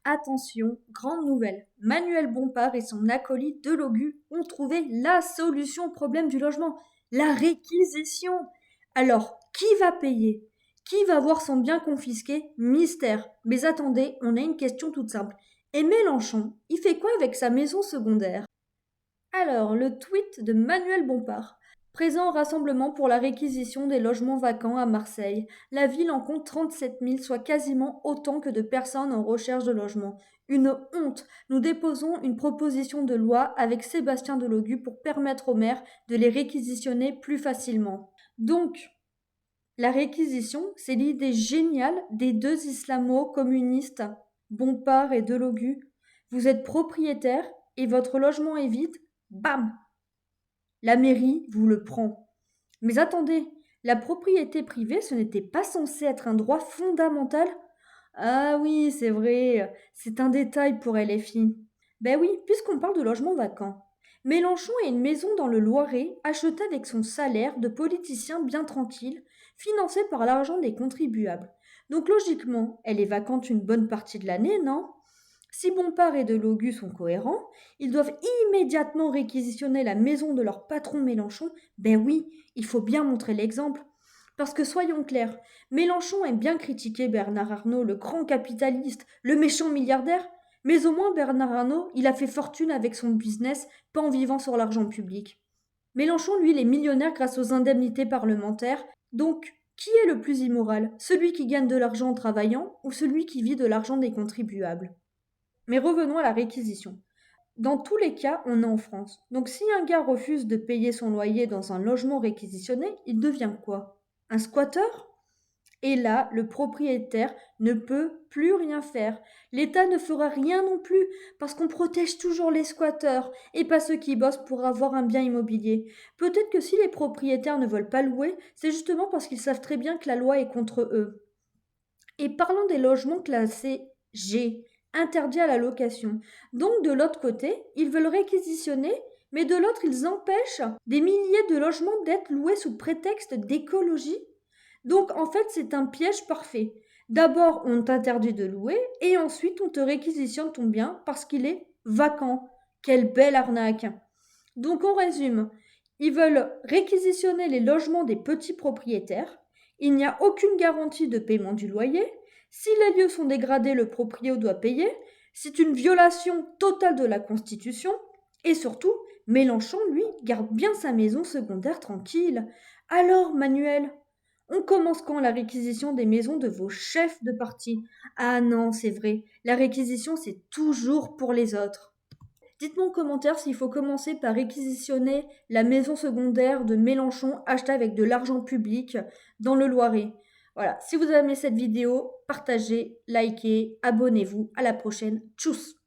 Attention, grande nouvelle. Manuel Bompard et son acolyte Delogu ont trouvé la solution au problème du logement, la réquisition. Alors, qui va payer? Qui va voir son bien confisqué? Mystère. Mais attendez, on a une question toute simple. Et Mélenchon, il fait quoi avec sa maison secondaire? Alors, le tweet de Manuel Bompard. Présent au rassemblement pour la réquisition des logements vacants à Marseille. La ville en compte 37 000, soit quasiment autant que de personnes en recherche de logement. Une honte. Nous déposons une proposition de loi avec Sébastien Delogu pour permettre aux maires de les réquisitionner plus facilement. Donc, la réquisition, c'est l'idée géniale des deux islamo-communistes, Bompard et Delogu. Vous êtes propriétaire et votre logement est vide, bam! La mairie vous le prend. Mais attendez, la propriété privée, ce n'était pas censé être un droit fondamental? Ah oui, c'est vrai, c'est un détail pour LFI. Ben oui, puisqu'on parle de logements vacants. Mélenchon a une maison dans le Loiret, achetée avec son salaire de politicien bien tranquille, financée par l'argent des contribuables. Donc logiquement, elle est vacante une bonne partie de l'année, non? Si Bompard et Delogu sont cohérents, ils doivent immédiatement réquisitionner la maison de leur patron Mélenchon. Ben oui, il faut bien montrer l'exemple. Parce que soyons clairs, Mélenchon aime bien critiquer Bernard Arnault, le grand capitaliste, le méchant milliardaire, mais au moins Bernard Arnault, il a fait fortune avec son business, pas en vivant sur l'argent public. Mélenchon, lui, il est millionnaire grâce aux indemnités parlementaires. Donc, qui est le plus immoral? Celui qui gagne de l'argent en travaillant ou celui qui vit de l'argent des contribuables? Mais revenons à la réquisition. Dans tous les cas, on est en France. Donc si un gars refuse de payer son loyer dans un logement réquisitionné, il devient quoi? Un squatteur? Et là, le propriétaire ne peut plus rien faire. L'État ne fera rien non plus, parce qu'on protège toujours les squatteurs, et pas ceux qui bossent pour avoir un bien immobilier. Peut-être que si les propriétaires ne veulent pas louer, c'est justement parce qu'ils savent très bien que la loi est contre eux. Et parlons des logements classés G, interdits à la location. Donc de l'autre côté, ils veulent réquisitionner, mais de l'autre, ils empêchent des milliers de logements d'être loués sous prétexte d'écologie. Donc en fait, c'est un piège parfait. D'abord, on t'interdit de louer, et ensuite, on te réquisitionne ton bien parce qu'il est vacant. Quelle belle arnaque! Donc on résume. Ils veulent réquisitionner les logements des petits propriétaires. Il n'y a aucune garantie de paiement du loyer. Si les lieux sont dégradés, le proprio doit payer. C'est une violation totale de la Constitution. Et surtout, Mélenchon, lui, garde bien sa maison secondaire tranquille. Alors, Manuel, on commence quand la réquisition des maisons de vos chefs de parti? Ah non, c'est vrai, la réquisition, c'est toujours pour les autres. Dites-moi en commentaire s'il faut commencer par réquisitionner la maison secondaire de Mélenchon achetée avec de l'argent public dans le Loiret. Voilà, si vous avez aimé cette vidéo, partagez, likez, abonnez-vous. À la prochaine. Tchuss!